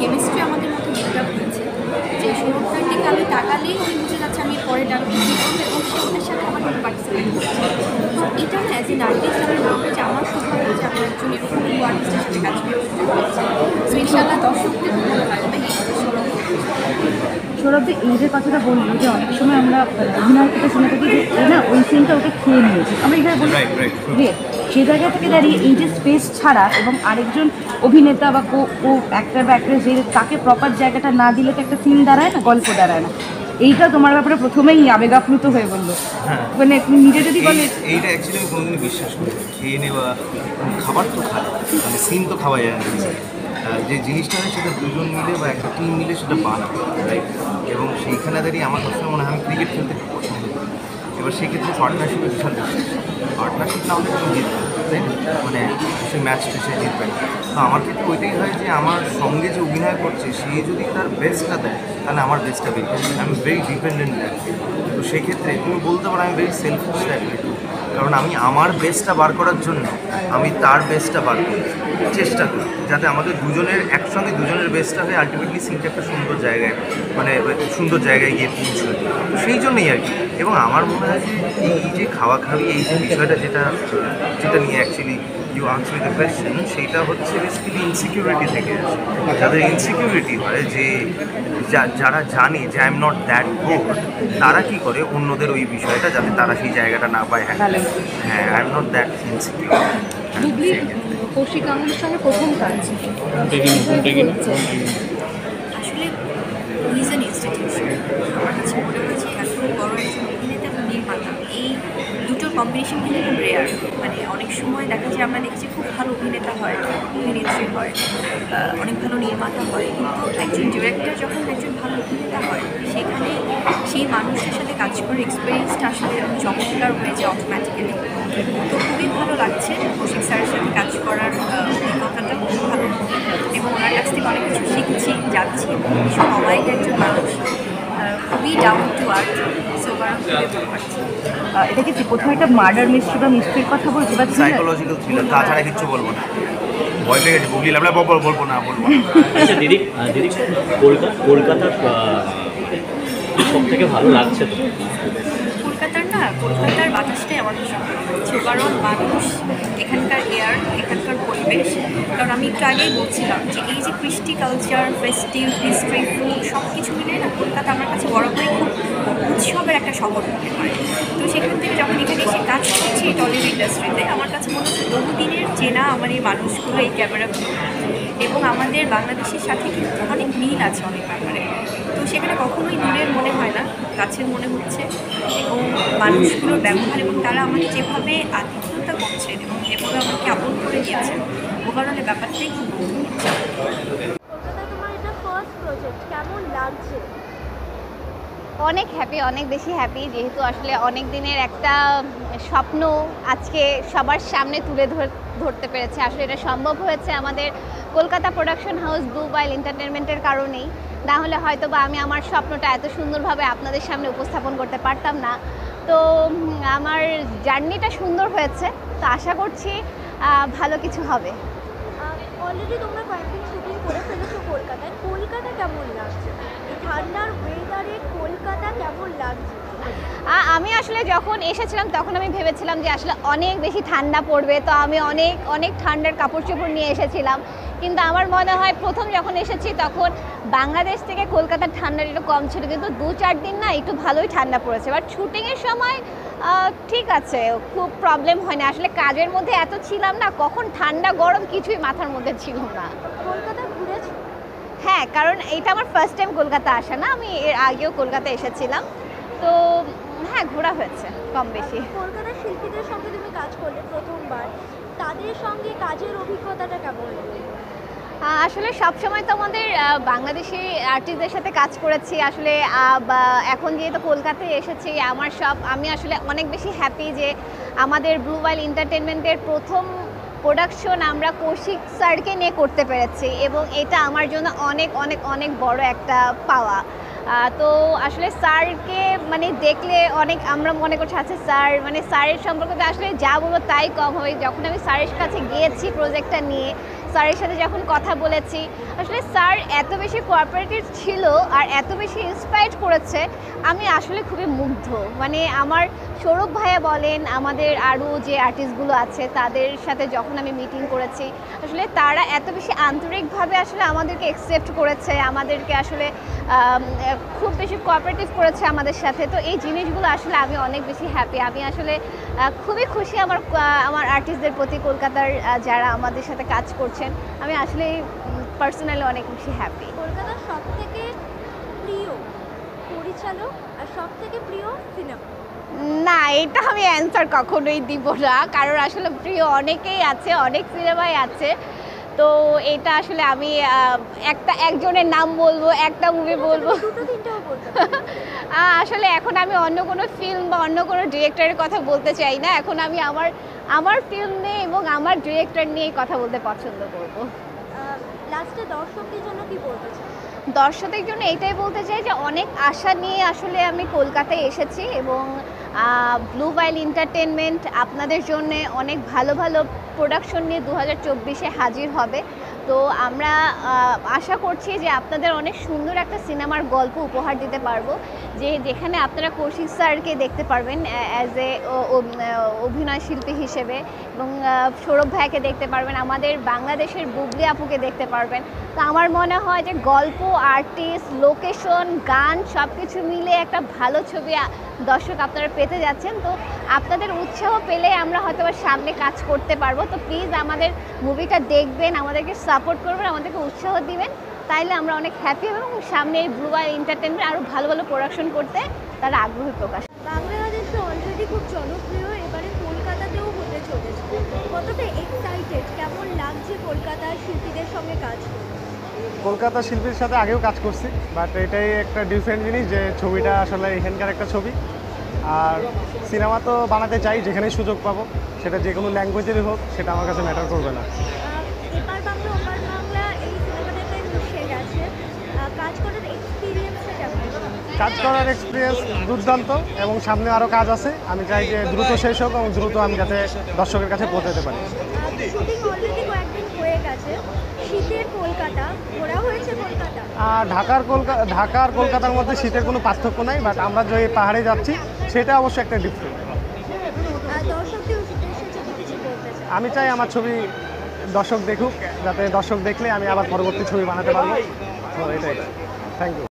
Chemistry আমাদের মধ্যে build up হয়েছে যে সৌরভটার দিকে আমি তাকালেই উনি বুঝে যাচ্ছে আমি পরে ডাকবো কী করবো এবং সে ওদের সাথে আমার কিন্তু পার্টিসিপেট করছে। তো এটা না অ্যাজ এন আর্টিস্ট আমি বলবো যে আমার সৌভাগ্য যে আমি একজন এরকম আর্টিস্টের সাথে কাজ করার সুযোগ পেয়েছি। তো ইনশাআল্লাহ দর্শকদের খুব ভালো লাগবে এই সৌরভ। সৌরভজি এই যে কথাটা বললো যে অনেক সময় আমরা অভিনয় থেকে শুনে থাকি যে না ওই সিনটা ওকে খেয়ে নিয়েছে, আমরা এখানে বলি সে জায়গা থেকে দাঁড়িয়ে এই যে স্পেস ছাড়া এবং আরেকজন অভিনেতা বা কো অ্যাক্টর বা অ্যাক্ট্রেস যে তাকে প্রপার জায়গাটা না দিলে তো একটা সিন দাঁড়ায় না, গল্প দাঁড়ায় না। এইটা তোমার ব্যাপারে প্রথমেই আবেগাপ্লুত হয়ে বললো, মানে তুমি নিজে যদি বলে এইটা অ্যাকচুয়ালি আমি কোনোদিনই বিশ্বাস করি খেয়ে নেওয়া খাবার তো খায়, মানে সিন তো খাওয়া যায় না। যে জিনিসটা হয় সেটা দুজন মিলে বা একটা টিম মিলে সেটা বানায়, রাইট? এবং সেইখানে দাঁড়িয়ে আমার সবসময় মনে হয় আমি ক্রিকেট খেলতে খুব পছন্দ করি। এবার সেক্ষেত্রে পার্টনারশিপে বিশাল বিশ্বাস, পার্টনারশিপ না হলে তুমি জিতবে না, তাই না? মানে সে ম্যাচটা সে জিতবে না। তো আমার ক্ষেত্রে ওইটাই হয় যে আমার সঙ্গে যে অভিনয় করছে সে যদি তার বেস্টটা দেয় তাহলে আমার বেস্টটা বেরিয়ে যাবে। আমি ভেরি ডিপেন্ডেন্ট অ্যাক্টর। তো সেক্ষেত্রে তুমি বলতে পারো আমি ভেরি সেলফিশ অ্যাক্টর, কারণ আমি আমার বেস্টটা বার করার জন্য আমি তার বেস্টটা বার করি, চেষ্টা করি যাতে আমাদের দুজনের একসঙ্গে দুজনের বেস্টটা হয়ে আলটিমেটলি সিনটা একটা সুন্দর জায়গায়, মানে সুন্দর জায়গায় গিয়ে পৌঁছয়। তো সেই জন্যই আর কি। এবং আমার মনে হয় যে এই যে খাওয়া খাওয়ি এই যে বিষয়টা যেটা নিয়ে actually you answer the question, সেইটা হচ্ছে বেসিক্যালি ইনসিকিউরিটি থেকে আসে। যাদের ইনসিকিউরিটি হয় যে যারা জানে যে I am not that good, তারা কী করে অন্যদের ওই বিষয়টা যাতে তারা সেই জায়গাটা না পায়। হ্যাঁ I am not that insecure. Kaushik আহমেদের সঙ্গে প্রথম কাজ আসলে ইজ অ্যান ইনস্টিটিউশন। আমার কাছে মনে হয়েছে এত বড় একজন অভিনেতা এবং নির্মাতা এই দুটোর কম্বিনেশন কিন্তু খুব রেয়ার। মানে অনেক সময় দেখা যায় আমরা দেখছি খুব ভালো অভিনেতা হয়, অভিনেত্রী হয়, অনেক ভালো নির্মাতা হয়, কিন্তু একজন ডিরেক্টর যখন একজন ভালো অভিনেতা হয় সেখানে সেই মানুষের সাথে কাজ করার এক্সপিরিয়েন্সটা আসলে চমৎকার হয়ে যায় অটোমেটিক্যালি। তো খুবই ভালো লাগছে কৌশিক স্যারের সাথে কাজ করার অভিজ্ঞতাটা খুব ভালো এবং ওনার কাছ থেকে অনেক কিছু শিখছি, যাচ্ছি। ভীষণ অমায়িক একজন মানুষ, খুবই ডাউন টু আর্থ। সো এটা কি প্রথমে একটা মার্ডার মিস্ট্রি বা মিস্ট্রির কথা বলছি বা সাইকোলজিক্যাল থ্রিলার, তাছাড়া কিচ্ছু বলবো না। ভয় পেয়ে গেছি, বুঝলি আমরা বলবো না। আচ্ছা দিদি, কলকাতার সব থেকে ভালো লাগছে তো? কলকাতার বাতাসটাই আমার ভীষণ ভালো লাগছে, কারণ মানুষ, এখানকার এয়ার, এখানকার পরিবেশ। কারণ আমি একটু আগেই বলছিলাম যে এই যে কৃষ্টি কালচার, ফেস্টিভ, হিস্ট্রি, ফুড সব কিছু মিলে না কলকাতা আমার কাছে বরাবরই খুব উৎসবের একটা শহর মনে হয়। তো সেখান থেকে যখন এখানে এসে কাজ করছি টলিউড ইন্ডাস্ট্রিতে, আমার কাছে মনে হচ্ছে বহুদিনের চেনা আমার এই মানুষগুলো, এই ক্যামেরাগুলো এবং আমাদের বাংলাদেশের সাথে কিন্তু অনেক মিল আছে অনেক ব্যাপারে। তো সেখানে কখনোই দূরের মনে হয় না, কাছের মনে হচ্ছে। এবং মানুষগুলোর ব্যবহার এবং তারা আমাকে যেভাবে আতিথ্যতা করছেন এবং যেভাবে আমাকে আপন করে দিয়েছেন, ও কারণে ব্যাপারটাই খুব কলকাতায় তোমার এটা ফার্স্ট প্রজেক্ট, কেমন লাগছে? অনেক হ্যাপি, অনেক বেশি হ্যাপি, যেহেতু আসলে অনেক দিনের একটা স্বপ্ন আজকে সবার সামনে তুলে ধরতে পেরেছে। আসলে এটা সম্ভব হয়েছে আমাদের কলকাতা প্রোডাকশন হাউস ব্লু ওয়াইল এন্টারটেনমেন্টের কারণেই, না হলে হয়তো বা আমি আমার স্বপ্নটা এত সুন্দরভাবে আপনাদের সামনে উপস্থাপন করতে পারতাম না। তো আমার জার্নিটা সুন্দর হয়েছে, তো আশা করছি ভালো কিছু হবে। অলরেডি তোমরা কয়েকদিন শুটিং করে ফেলেছো কলকাতায়, কলকাতা কেমন লাগছে? এই ঠান্ডার ওয়েদারে কলকাতা কেমন লাগছে? আমি আসলে যখন এসেছিলাম তখন আমি ভেবেছিলাম যে আসলে অনেক বেশি ঠান্ডা পড়বে, তো আমি অনেক ঠান্ডার কাপড় চোপড় নিয়ে এসেছিলাম। কিন্তু আমার মনে হয় প্রথম যখন এসেছি তখন বাংলাদেশ থেকে কলকাতার ঠান্ডাটা একটু কম ছিল, কিন্তু 2-4 দিন না একটু ভালোই ঠান্ডা পড়েছে। বাট শুটিংয়ের সময় ঠিক আছে, খুব প্রবলেম হয় না। আসলে কাজের মধ্যে এত ছিলাম না, কখন ঠান্ডা গরম কিছুই মাথার মধ্যে ছিল না। কলকাতা ঘুরেছো? হ্যাঁ, কারণ এটা আমার ফার্স্ট টাইম কলকাতা আসা না, আমি এর আগেও কলকাতা এসেছিলাম। তো হ্যাঁ, ঘোরা হয়েছে কম বেশি। কলকাতার শিল্পীদের সঙ্গে তুমি কাজ করলে প্রথমবার, তাদের সঙ্গে কাজের অভিজ্ঞতাটা কেমন? আসলে সবসময় তো আমাদের বাংলাদেশি আর্টিস্টদের সাথে কাজ করেছি। আসলে এখন যেহেতু কলকাতায় এসেছি, আমি আসলে অনেক বেশি হ্যাপি যে আমাদের ব্লু ওয়াইল এন্টারটেনমেন্টের প্রথম প্রোডাকশন আমরা কৌশিক স্যারকে নিয়ে করতে পেরেছি এবং এটা আমার জন্য অনেক অনেক অনেক বড় একটা পাওয়া। তো আসলে স্যারকে মানে দেখলে অনেক আমরা মনে করছি আছে স্যার, মানে স্যারের সম্পর্কে আসলে যা বলবো তাই কম হবে। যখন আমি স্যারের কাছে গিয়েছি প্রজেক্টটা নিয়ে, স্যারের সাথে যখন কথা বলেছি, আসলে স্যার এত বেশি কোঅপারেটিভ ছিল আর এত বেশি ইন্সপায়ার্ড করেছে, আমি আসলে খুবই মুগ্ধ। মানে আমার সৌরভ ভাইয়া বলেন, আমাদের আরও যে আর্টিস্টগুলো আছে তাদের সাথে যখন আমি মিটিং করেছি, আসলে তারা এত বেশি আন্তরিকভাবে আসলে আমাদেরকে অ্যাকসেপ্ট করেছে, আমাদেরকে আসলে খুব বেশি কোঅপারেটিভ করেছে আমাদের সাথে। তো এই জিনিসগুলো আসলে আমি অনেক বেশি হ্যাপি। আমি আসলে খুবই খুশি আমার আর্টিস্টদের প্রতি, কলকাতার যারা আমাদের সাথে কাজ করছেন। আমি আসলে পার্সোনালি অনেক বেশি হ্যাপি। কলকাতার সব থেকে প্রিয় পরিচালক আর সব থেকে প্রিয় সিনেমা? না, এটা আমি অ্যান্সার কখনোই দিব না, কারণ আসলে প্রিয় অনেকেই আছে, অনেক সিনেমাই আছে। তো এটা আসলে আমি একজনের নাম বলবো, একটা মুভি বলবো, দুটো তিনটাও বলতে পারো। আসলে এখন আমি অন্য কোনো ফিল্ম বা অন্য কোনো ডিরেক্টরের কথা বলতে চাই না। এখন আমি আমার ফিল্ম নিয়ে এবং আমার ডিরেক্টর নিয়েই কথা বলতে পছন্দ করব। লাস্টে দর্শকদের জন্য কি বলতে চাই? দর্শকদের জন্য এইটাই বলতে চাই যে অনেক আশা নিয়ে আসলে আমি কলকাতায় এসেছি, এবং ব্লু ভাইল এন্টারটেনমেন্ট আপনাদের জন্য অনেক ভালো ভালো প্রোডাকশন নিয়ে 2024-এ হাজির হবে। তো আমরা আশা করছি যে আপনাদের অনেক সুন্দর একটা সিনেমার গল্প উপহার দিতে পারবো, যেখানে আপনারা কৌশিক স্যারকে দেখতে পারবেন অ্যাজ এ অভিনয় শিল্পী হিসেবে, এবং সৌরভ ভাইকে দেখতে পারবেন, আমাদের বাংলাদেশের বুবলি আপুকে দেখতে পারবেন। তো আমার মনে হয় যে গল্প, আর্টিস্ট, লোকেশন, গান সব কিছু মিলে একটা ভালো ছবি দর্শক আপনারা পেতে যাচ্ছেন। তো আপনাদের উৎসাহ পেলে আমরা হয়তো সামনে কাজ করতে পারবো। তো প্লিজ আমাদের মুভিটা দেখবেন, আমাদেরকে সাপোর্ট করবেন, আমাদেরকে উৎসাহ দিবেন, তাইলে আমরা অনেক হ্যাপি হব এবং সামনে এই ব্লু ভাইল এন্টারটেনমেন্ট আরও ভালো ভালো প্রোডাকশন করতে তারা আগ্রহী প্রকাশ। বাংলাদেশে অলরেডি খুব জনপ্রিয়, এবারে কলকাতাতেও হতে চলেছে। কতটা এক্সাইটেড, কেমন লাগছে কলকাতার শিল্পীদের সঙ্গে কাজ করতে? কলকাতা শিল্পীর সাথে আগেও কাজ করছি, বাট এটাই একটা ডিফারেন্ট জিনিস যে ছবিটা আসলে এখানকার একটা ছবি। আর সিনেমা তো বানাতে চাই, যেখানেই সুযোগ পাবো, সেটা যে কোনো ল্যাঙ্গুয়েজেরই হোক, সেটা আমার কাছে ম্যাটার করবে না। এপার বাংলা ওপার বাংলা এই সিনেমাটাতে মিশে গেছে, কাজ করার এক্সপিরিয়েন্সটা কেমন? কাজ করার এক্সপিরিয়েন্স দুর্দান্ত, এবং সামনে আরও কাজ আছে। আমি চাই যে দ্রুত শেষ হোক এবং দ্রুত আমি যাতে দর্শকের কাছে পৌঁছাতে পারি। শুটিং অলরেডি কয়েকদিন হয়ে গেছে, শীতের কলকাতা ঘোরা হয়েছে কলকাতা? আর ঢাকার কলকাতার মধ্যে শীতের কোনো পার্থক্য নাই, বাট আমরা যে পাহাড়ে যাচ্ছি সেটা অবশ্যই একটা ডিফারেন্ট। দর্শকদের উদ্দেশ্যে যদি কিছু বলতে চাই? আমি চাই আমার ছবি দর্শক দেখুক, যাতে দর্শক দেখলে আমি আবার পরবর্তী ছবি বানাতে পারবো। তো এটাই, থ্যাংক ইউ।